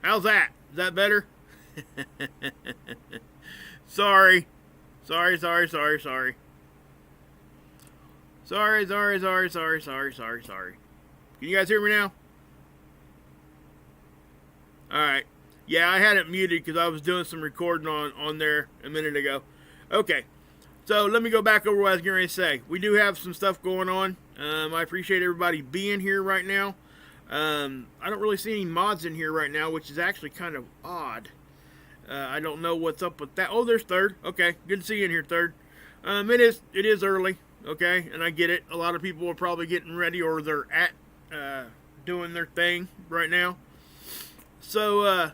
How's that? Is that better? Sorry. Sorry. Sorry. Can you guys hear me now? Alright. Yeah, I had it muted because I was doing some recording on there a minute ago. Okay. So let me go back over what I was going to say. We do have some stuff going on. I appreciate everybody being here right now. I don't really see any mods in here right now, which is actually kind of odd. I don't know what's up with that. Oh, there's Third. Okay, good to see you in here, Third. It is early, okay, and I get it. A lot of people are probably getting ready, or they're at doing their thing right now. So,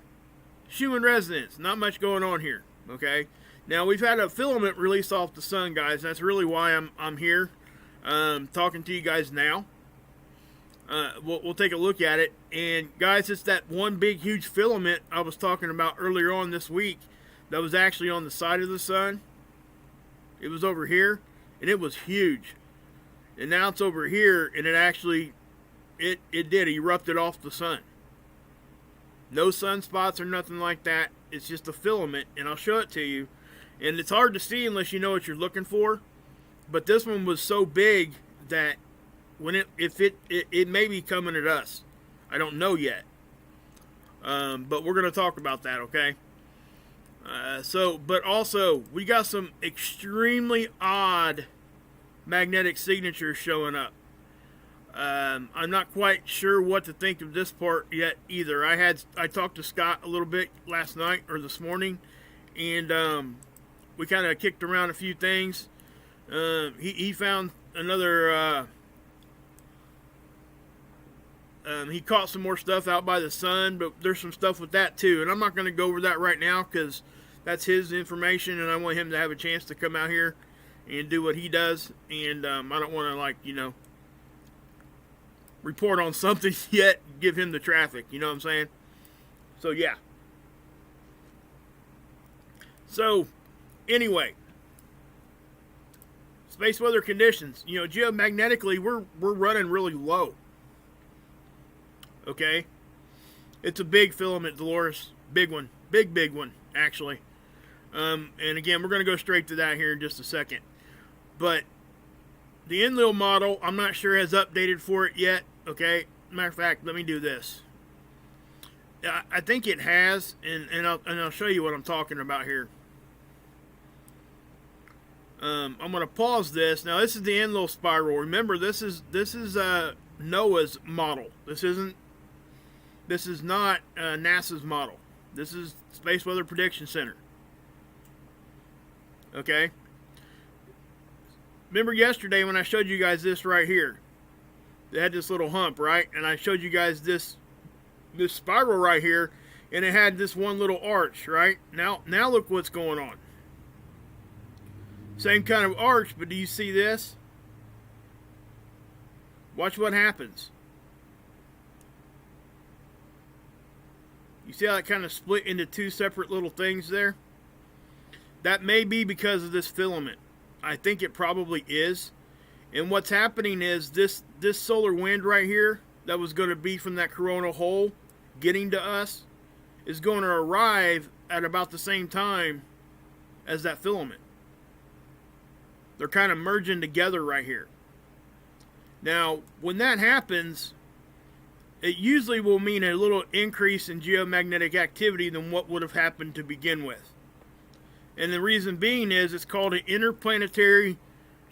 Shoe in Residence, not much going on here, okay. Now we've had a filament release off the sun, guys. That's really why I'm here, talking to you guys now. We'll take a look at it. And guys, it's that one big huge filament I was talking about earlier on this week that was actually on the side of the sun. It was over here, and it was huge. And now it's over here, and it actually, it did erupted off the sun. No sunspots or nothing like that. It's just a filament, and I'll show it to you. And it's hard to see unless you know what you're looking for. But this one was so big that when it may be coming at us. I don't know yet. But we're going to talk about that, okay? But also, we got some extremely odd magnetic signatures showing up. I'm not quite sure what to think of this part yet either. I talked to Scott a little bit last night or this morning, and we kind of kicked around a few things. He found another. He caught some more stuff out by the sun, but there's some stuff with that too. And I'm not going to go over that right now because that's his information, and I want him to have a chance to come out here and do what he does. And I don't want to, report on something yet, give him the traffic. You know what I'm saying? So, yeah. So, anyway. Space weather conditions. Geomagnetically, we're running really low. Okay, it's a big filament, Dolores. Big one. Big one, actually. And again, we're going to go straight to that here in just a second. But the Enlil model, I'm not sure has updated for it yet. Okay, matter of fact, let me do this. I think it has, and I'll show you what I'm talking about here. I'm going to pause this. Now, this is the Enlil spiral. Remember, this is NOAA's model. This is not NASA's model. This is Space Weather Prediction Center. Okay? Remember yesterday when I showed you guys this right here? It had this little hump, right? And I showed you guys this spiral right here, and it had this one little arch, right? Now look what's going on. Same kind of arch, but do you see this? Watch what happens. You see how it kind of split into two separate little things there? That may be because of this filament. I think it probably is. And what's happening is this solar wind right here that was going to be from that coronal hole getting to us is going to arrive at about the same time as that filament. They're kind of merging together right here. Now, when that happens, it usually will mean a little increase in geomagnetic activity than what would have happened to begin with. And the reason being is it's called an interplanetary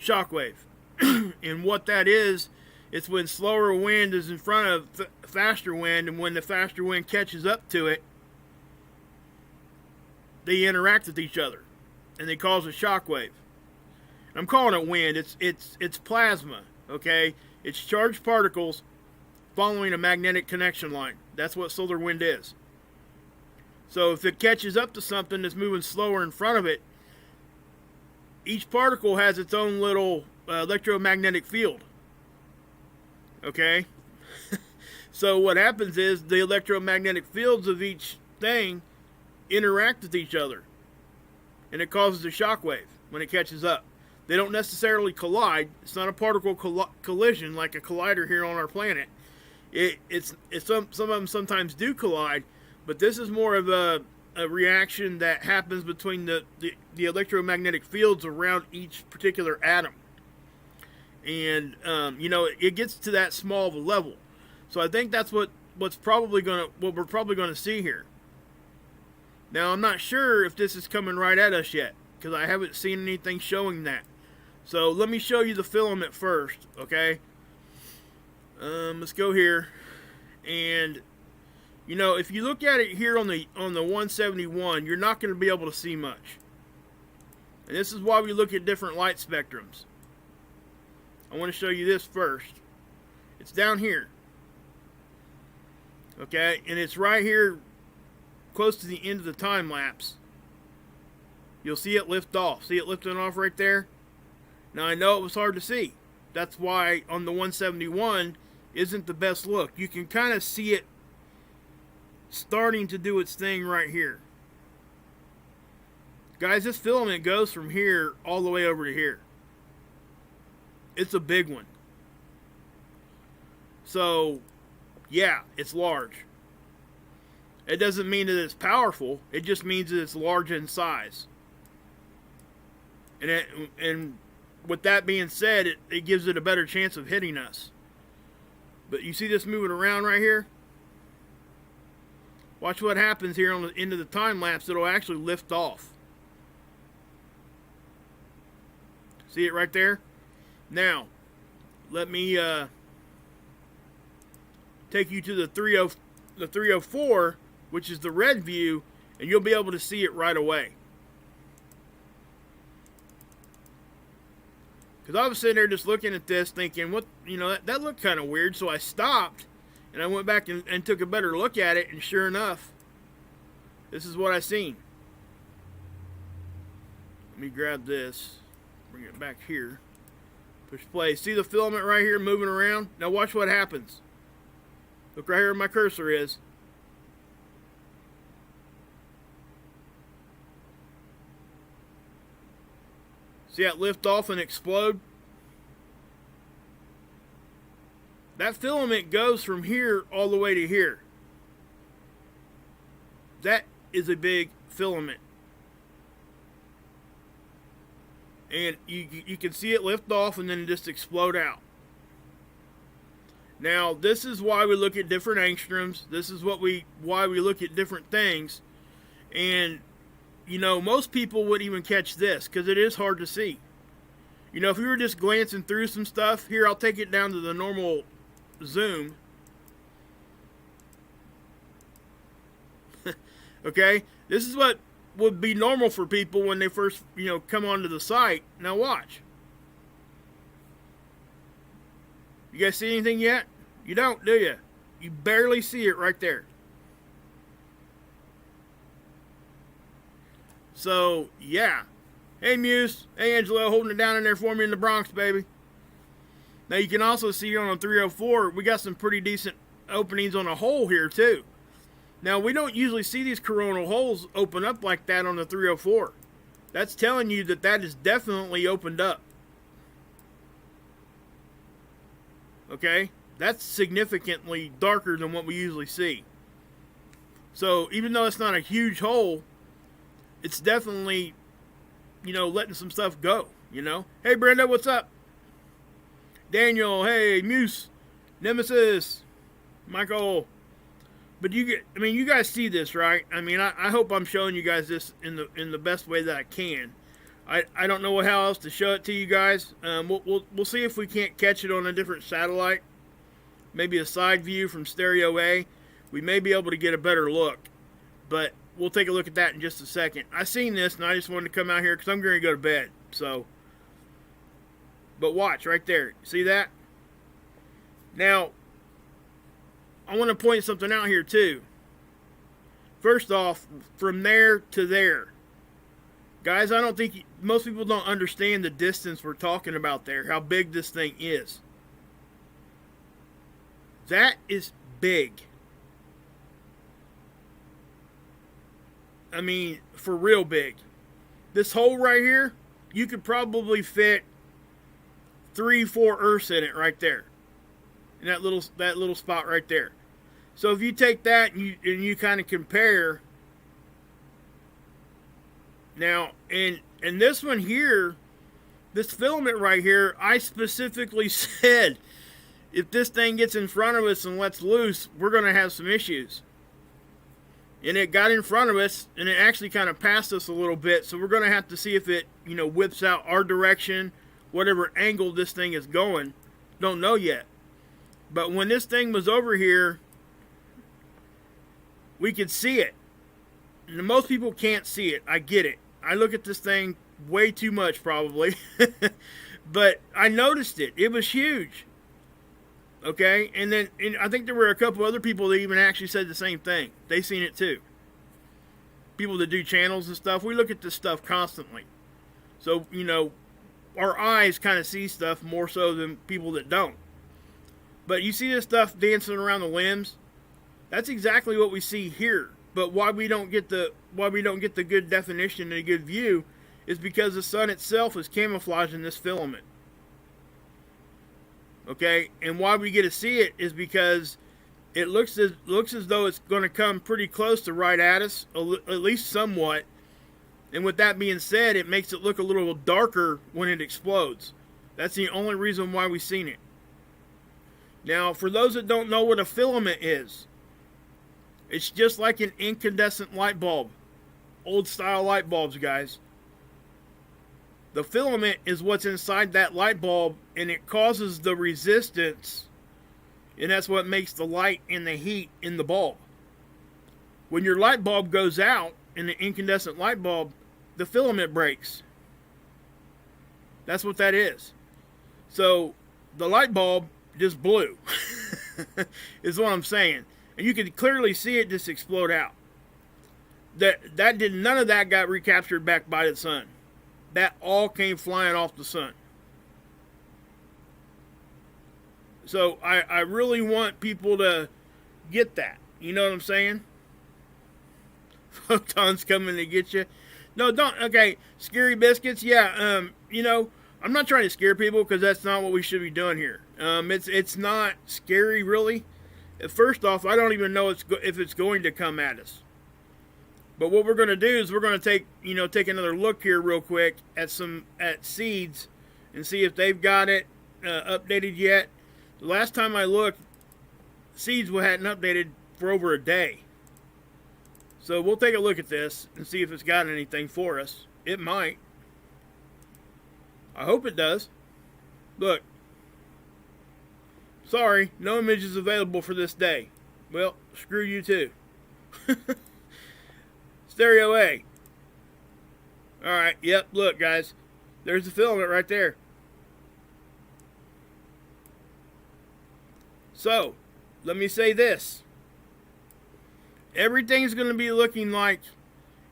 shockwave. And what that is, it's when slower wind is in front of faster wind, and when the faster wind catches up to it, they interact with each other, and they cause a shockwave. I'm calling it wind. It's plasma, okay? It's charged particles following a magnetic connection line. That's what solar wind is. So if it catches up to something that's moving slower in front of it, each particle has its own little electromagnetic field. Okay? So what happens is the electromagnetic fields of each thing interact with each other. And it causes a shock wave when it catches up. They don't necessarily collide. It's not a particle collision like a collider here on our planet. Some of them sometimes do collide, But this is more of a reaction that happens between the electromagnetic fields around each particular atom. And, it gets to that small of a level. So I think that's what we're probably going to see here. Now, I'm not sure if this is coming right at us yet, because I haven't seen anything showing that. So let me show you the filament first, okay? Let's go here. And, if you look at it here on the 171, you're not going to be able to see much. And this is why we look at different light spectrums. I want to show you this first. It's down here. Okay, and it's right here close to the end of the time lapse. You'll see it lift off. See it lifting off right there? Now I know it was hard to see. That's why on the 171 isn't the best look. You can kind of see it starting to do its thing right here. Guys, this filament goes from here all the way over to here. It's a big one. So, yeah, it's large. It doesn't mean that it's powerful. It just means that it's large in size. And with that being said, it gives it a better chance of hitting us. But you see this moving around right here? Watch what happens here on the end of the time lapse. It'll actually lift off. See it right there? Now, let me take you to the 304, which is the red view, and you'll be able to see it right away. Because I was sitting there just looking at this thinking, that looked kind of weird, so I stopped, and I went back and took a better look at it, and sure enough, this is what I seen. Let me grab this, bring it back here. Push play. See the filament right here moving around? Now watch what happens. Look right here where my cursor is. See that lift off and explode? That filament goes from here all the way to here. That is a big filament. And you can see it lift off and then just explode out. Now, this is why we look at different angstroms. This is why we look at different things. And, most people wouldn't even catch this because it is hard to see. If we were just glancing through some stuff, here, I'll take it down to the normal zoom. Okay? This is what would be normal for people when they first, come onto the site. Now watch. You guys see anything yet? You don't, do you? You barely see it right there. So, yeah. Hey, Muse. Hey, Angelo, holding it down in there for me in the Bronx, baby. Now, you can also see on the 304, we got some pretty decent openings on a hole here, too. Now, we don't usually see these coronal holes open up like that on the 304. That's telling you that is definitely opened up. Okay? That's significantly darker than what we usually see. So, even though it's not a huge hole, it's definitely, letting some stuff go, Hey, Brenda, what's up? Daniel, hey, Muse, Nemesis, Michael. But you guys see this, right? I hope I'm showing you guys this in the best way that I can. I don't know how else to show it to you guys. We'll see if we can't catch it on a different satellite. Maybe a side view from Stereo A. We may be able to get a better look. But we'll take a look at that in just a second. I seen this and I just wanted to come out here because I'm going to go to bed. So, but watch right there. See that? Now, I want to point something out here too. First off, from there to there. Guys, I don't think most people don't understand the distance we're talking about there. How big this thing is. That is big. For real big. This hole right here, you could probably fit 3-4 Earths in it right there. In that little spot right there. So if you take that and you kind of compare now, and this one here, this filament right here, I specifically said if this thing gets in front of us and lets loose, we're going to have some issues. And it got in front of us, and it actually kind of passed us a little bit, so we're going to have to see if it, whips out our direction, whatever angle this thing is going. Don't know yet. But when this thing was over here, we could see it. And most people can't see it. I get it. I look at this thing way too much, probably. But I noticed it. It was huge. Okay? And I think there were a couple other people that even actually said the same thing. They seen it too. People that do channels and stuff. We look at this stuff constantly. So, our eyes kind of see stuff more so than people that don't. But you see this stuff dancing around the limbs? That's exactly what we see here. But why we don't get the good definition and a good view is because the sun itself is camouflaging this filament. Okay, and why we get to see it is because it looks as though it's going to come pretty close to right at us, at least somewhat. And with that being said, it makes it look a little darker when it explodes. That's the only reason why we've seen it. Now, for those that don't know what a filament is, it's just like an incandescent light bulb. Old style light bulbs, guys. The filament is what's inside that light bulb, and it causes the resistance, and that's what makes the light and the heat in the bulb. When your light bulb goes out in the incandescent light bulb, the filament breaks. That's what that is. So the light bulb just blew, is what I'm saying. And you can clearly see it just explode out. None of that got recaptured back by the sun. That all came flying off the sun. So I really want people to get that. You know what I'm saying? Photons coming to get you. No, don't. Okay, scary biscuits. Yeah, I'm not trying to scare people because that's not what we should be doing here. It's not scary, really. First off, I don't even know if it's going to come at us. But what we're going to do is we're going to take another look here real quick at seeds and see if they've got it updated yet. The last time I looked, seeds hadn't updated for over a day. So we'll take a look at this and see if it's got anything for us. It might. I hope it does. Look. Sorry, no images available for this day. Well, screw you too. Stereo A. Alright, yep, look guys. There's the filament right there. So, let me say this. Everything's going to be looking like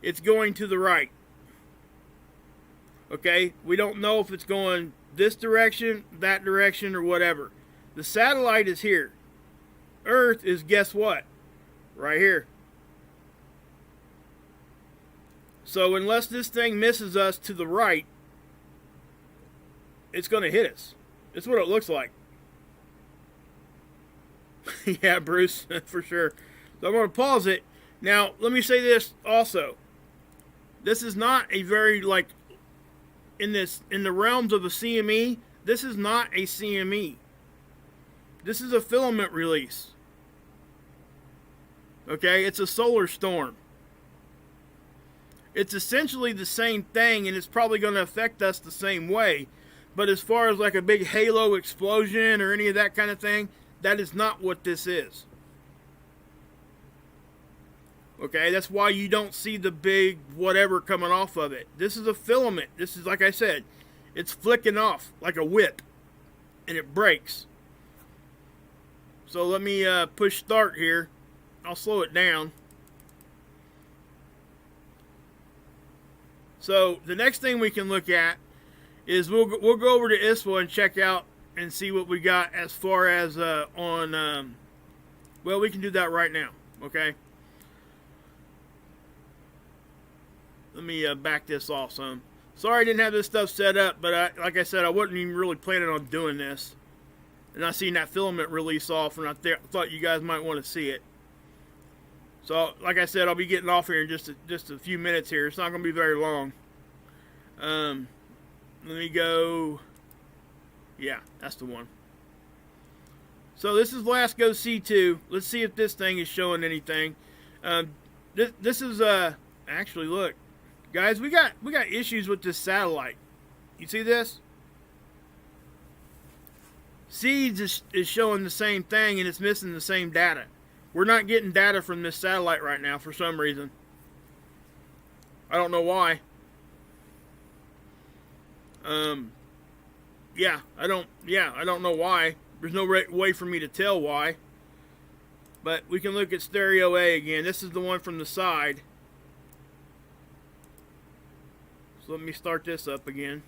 it's going to the right. Okay? We don't know if it's going this direction, that direction, or whatever. The satellite is here. Earth is, guess what? Right here. So unless this thing misses us to the right, it's going to hit us. That's what it looks like. Yeah, Bruce, for sure. So I'm going to pause it. Now, let me say this also. This is not a very, in the realms of a CME, this is not a CME. This is a filament release. Okay, it's a solar storm. It's essentially the same thing, and it's probably going to affect us the same way. But as far as like a big halo explosion or any of that kind of thing, that is not what this is. Okay, that's why you don't see the big whatever coming off of it. This is a filament. This is, like I said, it's flicking off like a whip, and it breaks. So let me push start here. I'll slow it down. So the next thing we can look at is we'll go over to ISWA and check out and see what we got as far as well, we can do that right now. Okay. Let me back this off some. Sorry I didn't have this stuff set up, but like I said, I wasn't even really planning on doing this. And I seen that filament release off, and I thought you guys might want to see it. So, like I said, I'll be getting off here in just a few minutes here. It's not going to be very long. Let me go. Yeah, that's the one. So this is Lasco C2. Let's see if this thing is showing anything. This is actually, look, guys, we got issues with this satellite. You see this? Seeds is showing the same thing, and it's missing the same data. We're not getting data from this satellite right now for some reason. I don't know why. I don't know why. There's no way for me to tell why. But we can look at stereo A again. This is the one from the side. So let me start this up again.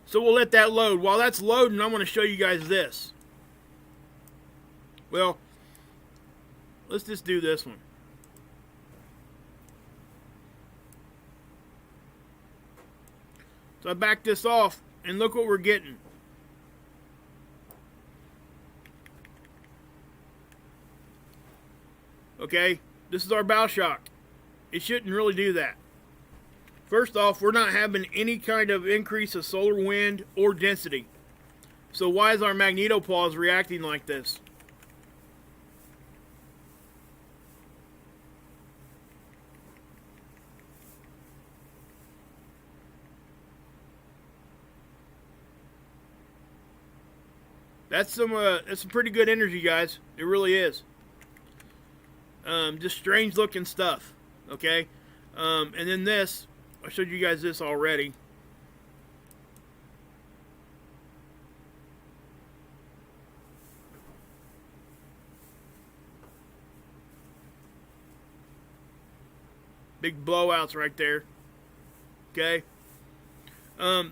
So we'll let that load. While that's loading, I'm going to show you guys this. Well, let's just do this one. So I back this off, and look what we're getting. Okay, this is our bow shock. It shouldn't really do that. First off, we're not having any kind of increase of solar wind or density. So why is our magnetopause reacting like this? That's some pretty good energy, guys. It really is. Just strange looking stuff. Okay, and then this. I showed you guys this already. Big blowouts right there. Okay.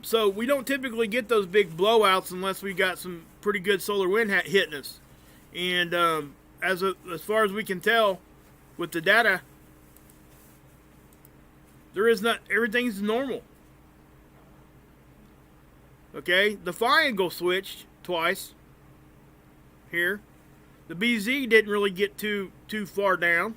So we don't typically get those big blowouts unless we got some pretty good solar wind hitting us. And as far as we can tell with the data, there is not, everything's normal. Okay, the phi angle switched twice here. The BZ didn't really get too far down.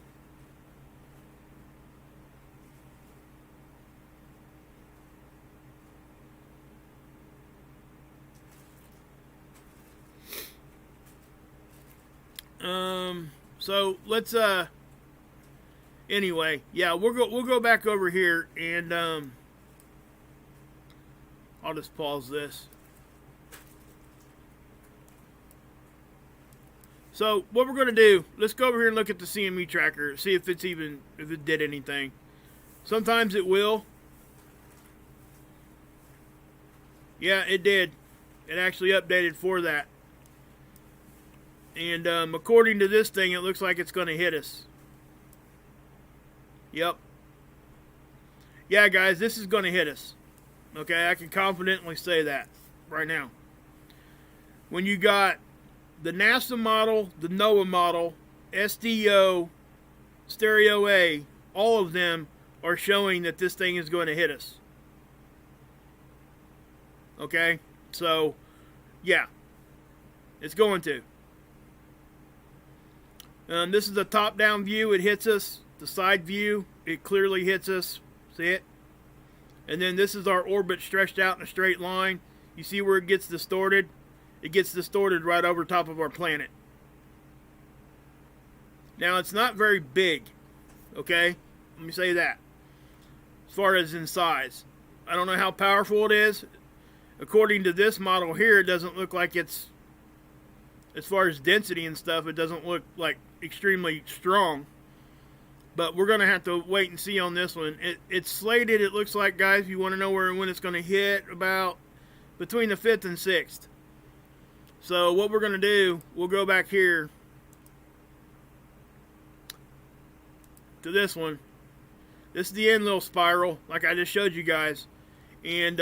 So let's anyway, yeah, we'll go back over here, and I'll just pause this. So what we're going to do, let's go over here and look at the CME tracker, see if it did anything. Sometimes it will. Yeah, it did. It actually updated for that. And according to this thing, it looks like it's going to hit us. Yep. Yeah, guys, this is going to hit us. Okay, I can confidently say that right now. When you got the NASA model, the NOAA model, SDO, Stereo A, all of them are showing that this thing is going to hit us. Okay, so, yeah, it's going to. This is a top-down view. It hits us. The side view, it clearly hits us. See it? And then this is our orbit stretched out in a straight line. You see where it gets distorted? It gets distorted right over top of our planet. Now, it's not very big. Okay? Let me say that. As far as in size. I don't know how powerful it is. According to this model here, it doesn't look like it's, as far as density and stuff, it doesn't look like extremely strong. But we're going to have to wait and see on this one. It's slated, it looks like, guys, if you want to know when it's going to hit, about between the 5th and 6th. So what we're going to do, we'll go back here to this one. This is the Enlil spiral, like I just showed you guys. And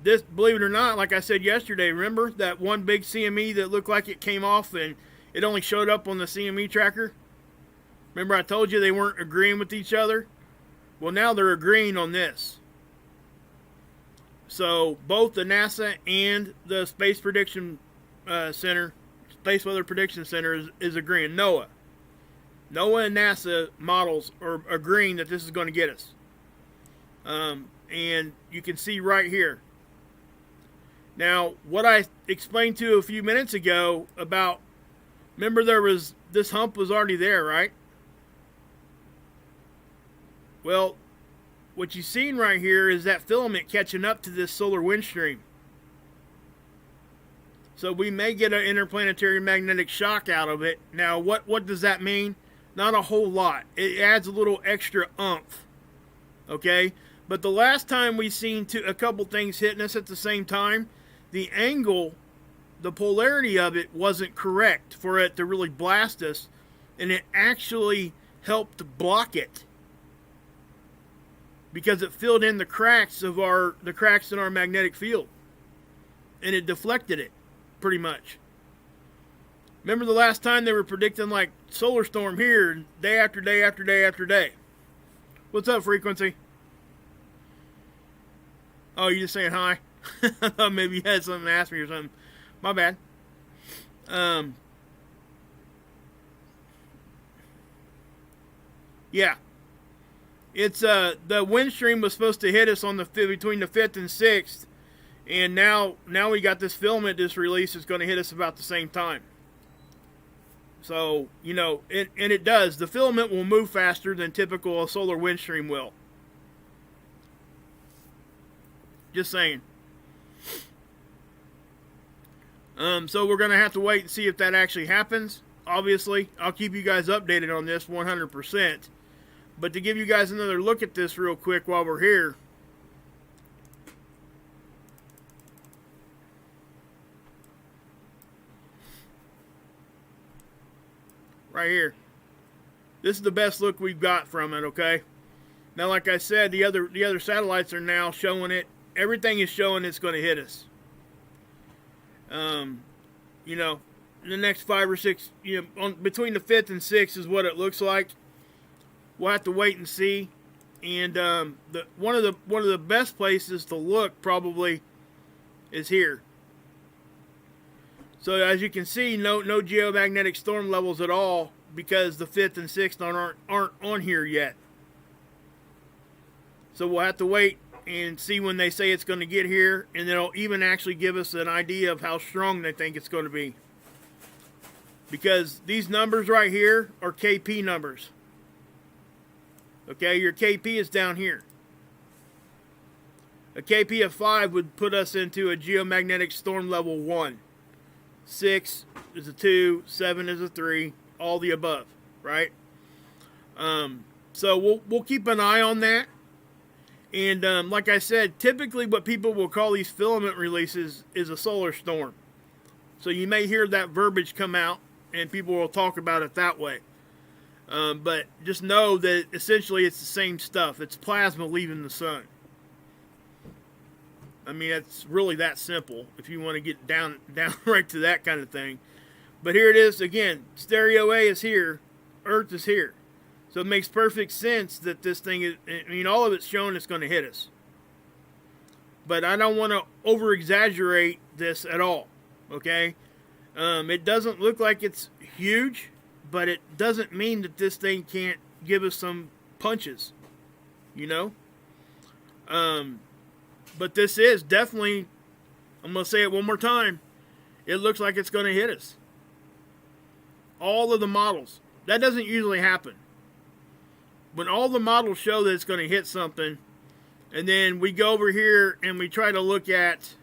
this, believe it or not, like I said yesterday, remember that one big CME that looked like it came off and it only showed up on the CME tracker? Remember I told you they weren't agreeing with each other? Well, now they're agreeing on this. So both the NASA and the Space Prediction Center, Space Weather Prediction Center is agreeing. NOAA and NASA models are agreeing that this is going to get us. And you can see right here. Now, what I explained to you a few minutes ago about, remember this hump was already there, right? Well, what you've seen right here is that filament catching up to this solar wind stream. So we may get an interplanetary magnetic shock out of it. Now, what does that mean? Not a whole lot. It adds a little extra oomph. Okay? But the last time we seen a couple things hitting us at the same time, the angle, the polarity of it wasn't correct for it to really blast us, and it actually helped block it because it filled in the cracks in our magnetic field, and it deflected it pretty much. Remember the last time they were predicting like solar storm here day after day after day after day? What's up, Frequency? Oh, you just saying hi? I thought maybe you had something to ask me or something. My bad. Yeah. It's the wind stream was supposed to hit us on between the 5th and 6th, and now we got this filament this release is going to hit us about the same time. So, you know, it does. The filament will move faster than typical a solar wind stream will. Just saying. So we're going to have to wait and see if that actually happens. Obviously, I'll keep you guys updated on this 100%. But to give you guys another look at this real quick while we're here. Right here. This is the best look we've got from it, okay? Now, like I said, the other satellites are now showing it. Everything is showing it's going to hit us. You know, in the next 5 or 6, you know, between the 5th and 6th is what it looks like. We'll have to wait and see. And one of the best places to look probably is here. So as you can see, no geomagnetic storm levels at all because the 5th and 6th aren't on here yet. So we'll have to wait and see when they say it's going to get here, and they'll even actually give us an idea of how strong they think it's going to be. Because these numbers right here are KP numbers. Okay, your KP is down here. A KP of 5 would put us into a geomagnetic storm level 1. 6 is a 2, 7 is a 3, all the above, right? So we'll keep an eye on that. And like I said, typically what people will call these filament releases is a solar storm. So you may hear that verbiage come out, and people will talk about it that way. But just know that essentially it's the same stuff. It's plasma leaving the sun. I mean, it's really that simple if you want to get down right to that kind of thing. But here it is again. Stereo A is here. Earth is here. So it makes perfect sense that this thing is, I mean, all of it's showing it's going to hit us. But I don't want to over-exaggerate this at all, okay? It doesn't look like it's huge, but it doesn't mean that this thing can't give us some punches, you know? But this is definitely, I'm going to say it one more time, it looks like it's going to hit us. All of the models. That doesn't usually happen. When all the models show that it's going to hit something, and then we go over here and we try to look at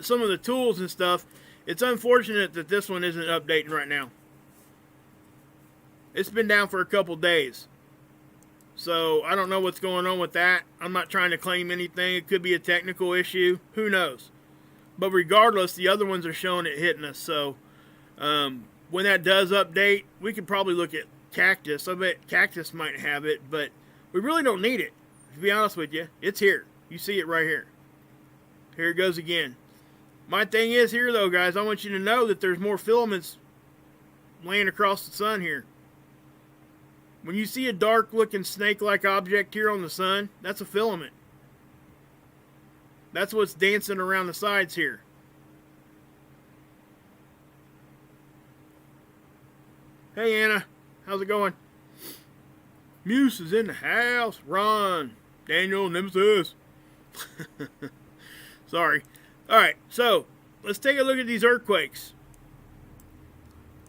some of the tools and stuff, it's unfortunate that this one isn't updating right now. It's been down for a couple days. So I don't know what's going on with that. I'm not trying to claim anything. It could be a technical issue. Who knows? But regardless, the other ones are showing it hitting us. So when that does update, we could probably look at Cactus. I bet Cactus might have it, but we really don't need it. To be honest with you, it's here. You see it right here. Here it goes again. My thing is here, though, guys, I want you to know that there's more filaments laying across the sun here. When you see a dark looking snake-like object here on the sun, that's a filament. That's what's dancing around the sides here. Hey Anna, how's it going? Muse is in the house. Run. Daniel, Nemesis. Sorry. Alright, so let's take a look at these earthquakes.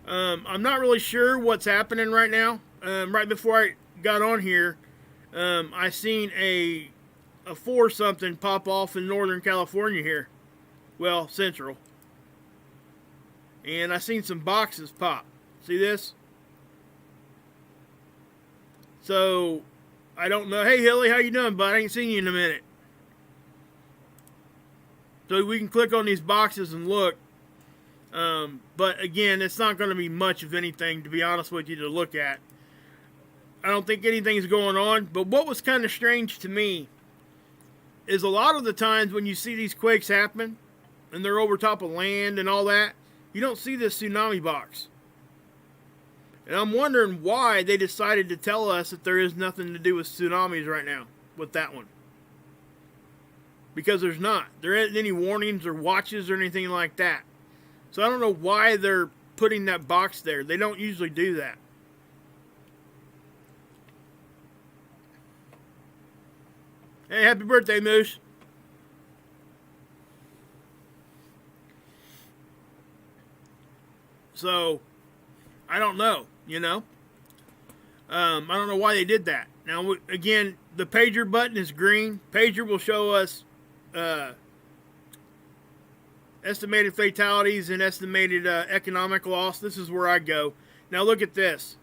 I'm not really sure what's happening right now. Right before I got on here, I seen a 4 something pop off in Northern California here. Well, Central. And I seen some boxes pop. See this? So, I don't know. Hey, Hilly, how you doing, bud? I ain't seen you in a minute. So we can click on these boxes and look. But again, it's not going to be much of anything, to be honest with you, to look at. I don't think anything's going on. But what was kind of strange to me is a lot of the times when you see these quakes happen, and they're over top of land and all that, you don't see this tsunami box. And I'm wondering why they decided to tell us that there is nothing to do with tsunamis right now with that one. Because there's not. There isn't any warnings or watches or anything like that. So I don't know why they're putting that box there. They don't usually do that. Hey, happy birthday, Moose. So, I don't know, you know. I don't know why they did that. Now, again, the pager button is green. Pager will show us estimated fatalities and estimated economic loss. This is where I go. Now, look at this.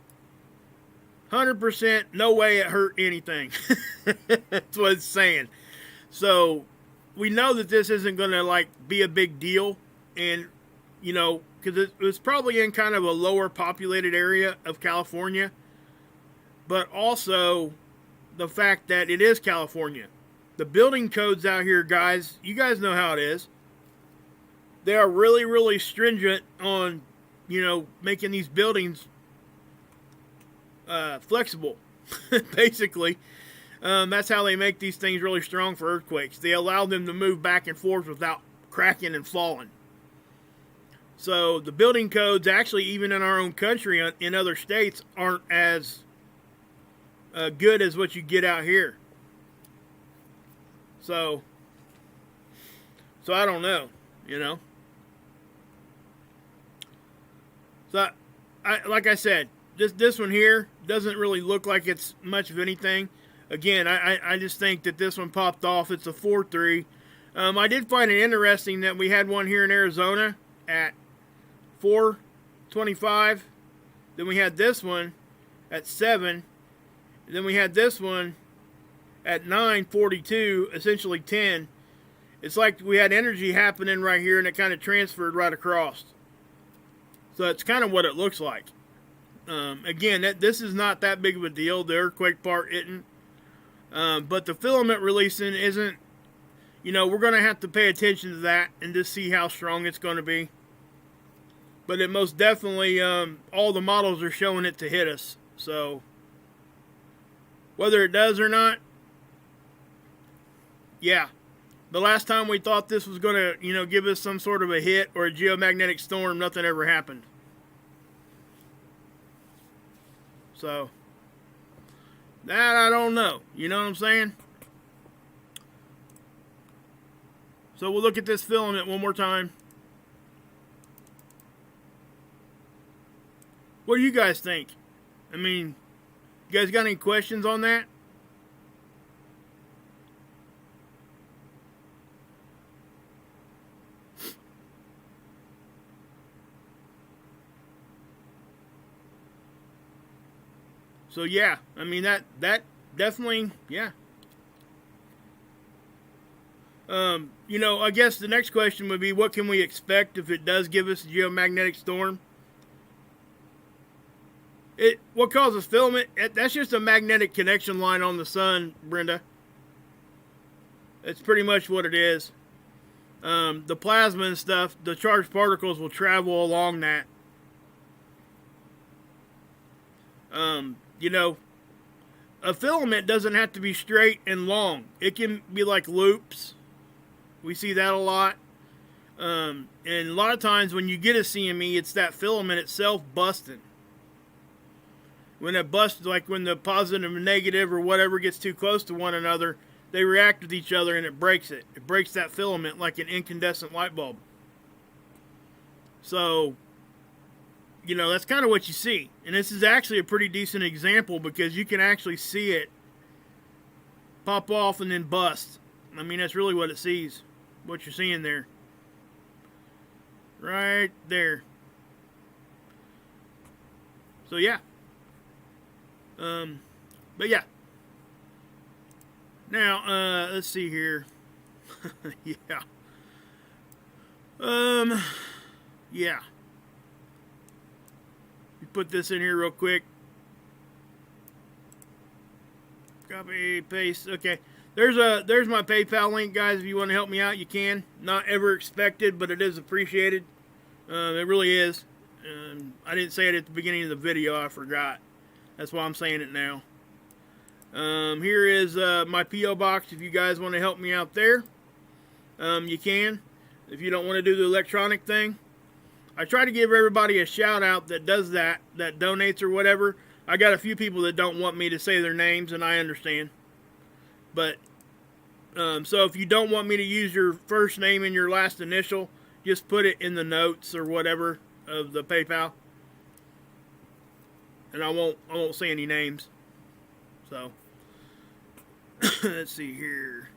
100% no way it hurt anything. That's what it's saying. So, we know that this isn't going to, like, be a big deal. And, you know, because it was probably in kind of a lower populated area of California. But also, the fact that it is California. The building codes out here, guys, you guys know how it is. They are really, really stringent on, you know, making these buildings flexible, basically. That's how they make these things really strong for earthquakes. They allow them to move back and forth without cracking and falling. So the building codes, actually, even in our own country, in other states, aren't as good as what you get out here. So I don't know, you know. So like I said, this one here doesn't really look like it's much of anything. Again, I just think that this one popped off. It's a 4.3. I did find it interesting that we had one here in Arizona at 4:25. Then we had this one at 7. And then we had this one at 9:42, essentially 10. It's like we had energy happening right here, and it kind of transferred right across. So that's kind of what it looks like. Again, this is not that big of a deal. The earthquake part isn't. But the filament releasing isn't, you know, we're going to have to pay attention to that and just see how strong it's going to be. But it most definitely, all the models are showing it to hit us. So, whether it does or not, yeah. The last time we thought this was going to, you know, give us some sort of a hit or a geomagnetic storm, nothing ever happened. So, that I don't know. You know what I'm saying? So we'll look at this filament one more time. What do you guys think? I mean, you guys got any questions on that? So yeah, I mean that definitely, yeah. You know, I guess the next question would be, what can we expect if it does give us a geomagnetic storm? What causes filament? That's just a magnetic connection line on the sun, Brenda. It's pretty much what it is. The plasma and stuff, the charged particles will travel along that. You know, a filament doesn't have to be straight and long. It can be like loops. We see that a lot. And a lot of times when you get a CME, it's that filament itself busting. When it busts, like when the positive and negative or whatever gets too close to one another, they react with each other and it breaks it. It breaks that filament like an incandescent light bulb. So, you know, that's kind of what you see. And this is actually a pretty decent example because you can actually see it pop off and then bust. I mean, that's really what it sees, what you're seeing there. Right there. So, yeah. But yeah. Now, let's see here. Yeah. Yeah. You put this in here real quick. Copy, paste. Okay. There's my PayPal link, guys. If you want to help me out, you can. Not ever expected, but it is appreciated. It really is. I didn't say it at the beginning of the video. I forgot. That's why I'm saying it now. Here is my P.O. box. If you guys want to help me out there, you can. If you don't want to do the electronic thing, I try to give everybody a shout out that does that donates or whatever. I got a few people that don't want me to say their names, and I understand. But so if you don't want me to use your first name and your last initial, just put it in the notes or whatever of the PayPal, and I won't say any names. So let's see here.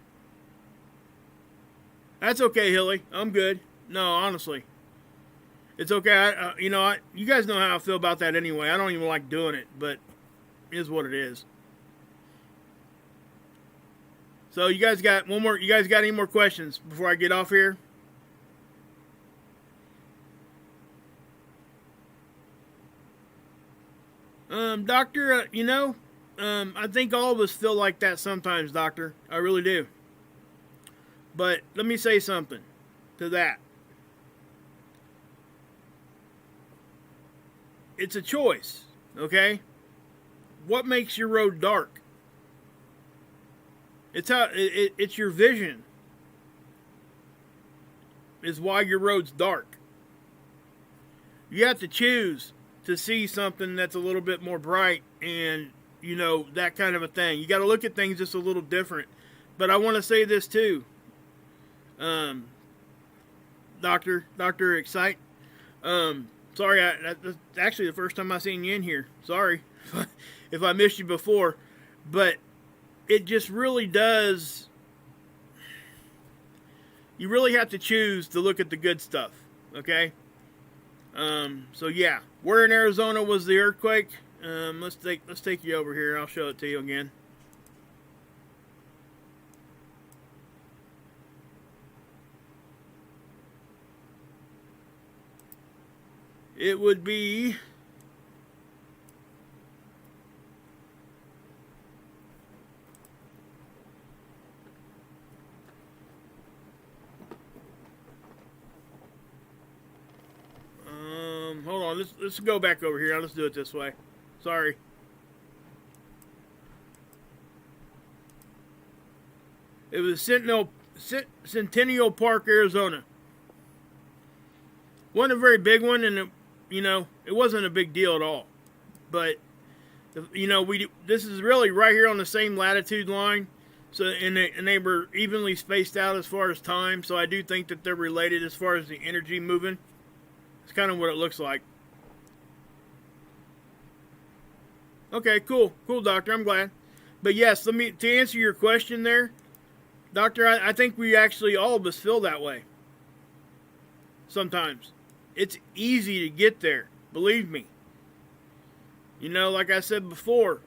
That's okay, Hilly. I'm good. No, honestly, it's okay. You guys know how I feel about that anyway. I don't even like doing it, but it is what it is. So you guys got one more. You guys got any more questions before I get off here? Doctor, I think all of us feel like that sometimes, Doctor. I really do. But let me say something to that. It's a choice, okay? What makes your road dark? It's your vision is why your road's dark. You have to choose to see something that's a little bit more bright and, that kind of a thing. You got to look at things just a little different. But I want to say this too. Dr. Excite. Sorry, that's actually the first time I seen you in here. Sorry if I missed you before. But it just really does. You really have to choose to look at the good stuff. Okay? So yeah, where in Arizona was the earthquake? Let's take you over here. I'll show it to you again. It would be hold on, let's go back over here. Let's do it this way. Sorry. It was Centennial Park, Arizona. Wasn't a very big one, and it wasn't a big deal at all. But this is really right here on the same latitude line. So and they were evenly spaced out as far as time. So I do think that they're related as far as the energy moving. It's kind of what it looks like. Okay, cool, Doctor. I'm glad. But yes, to answer your question there, Doctor. I think we actually all of us feel that way. Sometimes it's easy to get there. Believe me. Like I said before,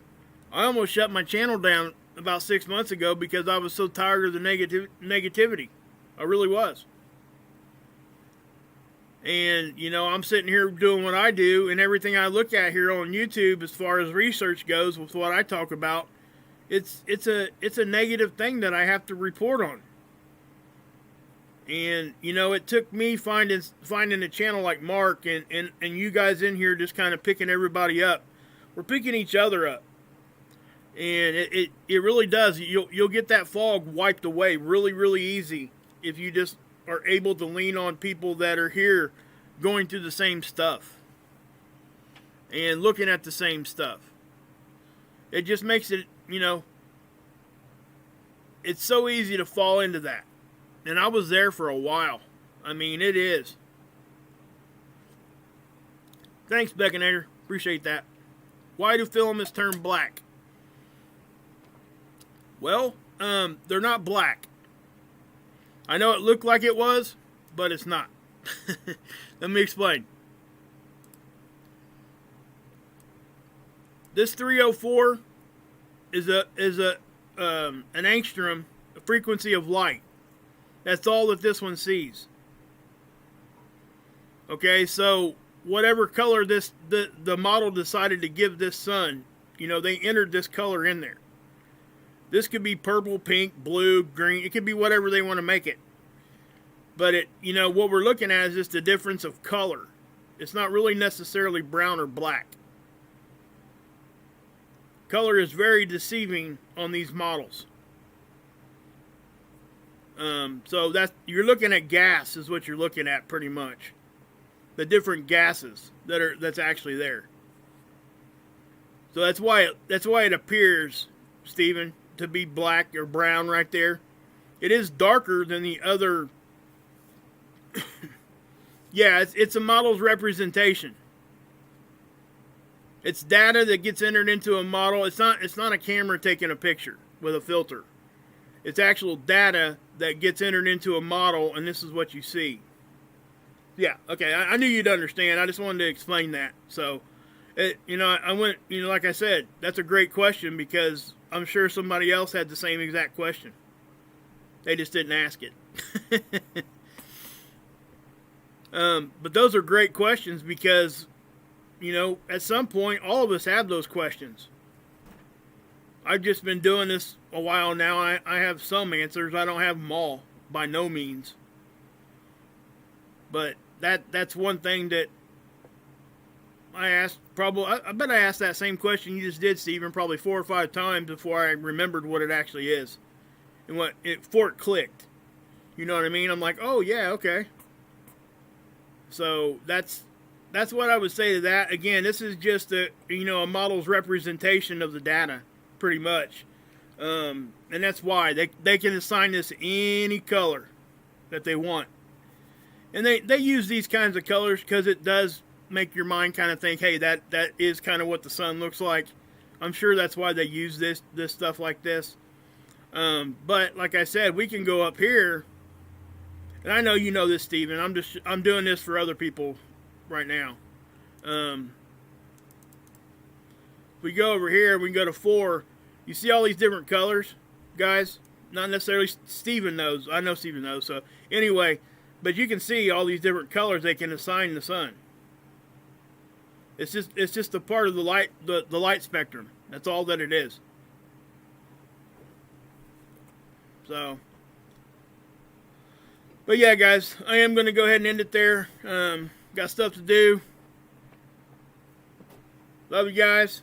I almost shut my channel down about 6 months ago because I was so tired of the negativity. I really was. And, I'm sitting here doing what I do, and everything I look at here on YouTube as far as research goes with what I talk about, it's a negative thing that I have to report on. And, it took me finding a channel like Mark and you guys in here just kind of picking everybody up. we're picking each other up. And it really does. You'll get that fog wiped away really, really easy if you just are able to lean on people that are here going through the same stuff and looking at the same stuff. It just makes it, it's so easy to fall into that. And I was there for a while. I mean, it is. Thanks, Beckonator. Appreciate that. Why do filaments turn black? Well, they're not black. I know it looked like it was, but it's not. Let me explain. This 304 is an angstrom, a frequency of light. That's all that this one sees. Okay, so whatever color the model decided to give this sun, they entered this color in there. This could be purple, pink, blue, green. It could be whatever they want to make it. But what we're looking at is just the difference of color. It's not really necessarily brown or black. Color is very deceiving on these models. So you're looking at gas is what you're looking at pretty much. The different gases that's actually there. So that's why it appears, Stephen, to be black or brown right there. It is darker than the other. Yeah, it's a model's representation. It's data that gets entered into a model. It's not a camera taking a picture with a filter. It's actual data that gets entered into a model, and this is what you see. Yeah, okay, I knew you'd understand. I just wanted to explain that. So, I went, like I said, that's a great question because I'm sure somebody else had the same exact question. They just didn't ask it. But those are great questions because, at some point, all of us have those questions. I've just been doing this a while now. I have some answers. I don't have them all, by no means. But that's one thing that I asked, I bet I asked that same question you just did, Stephen, probably 4 or 5 times before I remembered what it actually is. And before it clicked. You know what I mean? I'm like, oh yeah, okay. So that's what I would say to that. Again, this is just a model's representation of the data, pretty much. And that's why they can assign this any color that they want. And they use these kinds of colors because it does make your mind kind of think, hey, that is kind of what the sun looks like. I'm sure that's why they use this stuff like this. But like I said, we can go up here, and I know you know this, Stephen. I'm doing this for other people right now. We go over here, we can go to 4. You see all these different colors, guys? Not necessarily Stephen knows. I know Stephen knows. So anyway, but you can see all these different colors they can assign the sun. It's just a part of the light spectrum. That's all that it is. So, but yeah, guys, I am going to go ahead and end it there. Got stuff to do. Love you guys.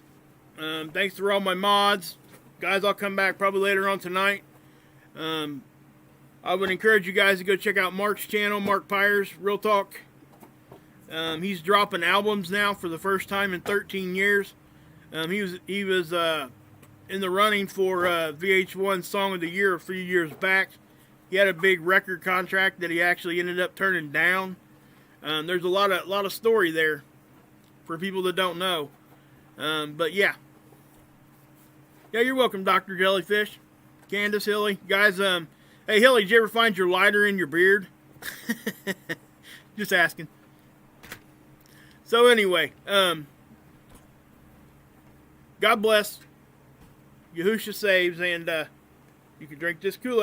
Thanks to all my mods. Guys, I'll come back probably later on tonight. I would encourage you guys to go check out Mark's channel, Mark Pyers, Real Talk. He's dropping albums now for the first time in 13 years. He was in the running for VH1 Song of the Year a few years back. He had a big record contract that he actually ended up turning down. There's a lot of story there for people that don't know. But yeah. Yeah, you're welcome, Dr. Jellyfish. Candace, Hilly. Guys, hey, Hilly, did you ever find your lighter in your beard? Just asking. So anyway, God bless. Yahusha saves, and you can drink this Kool-Aid.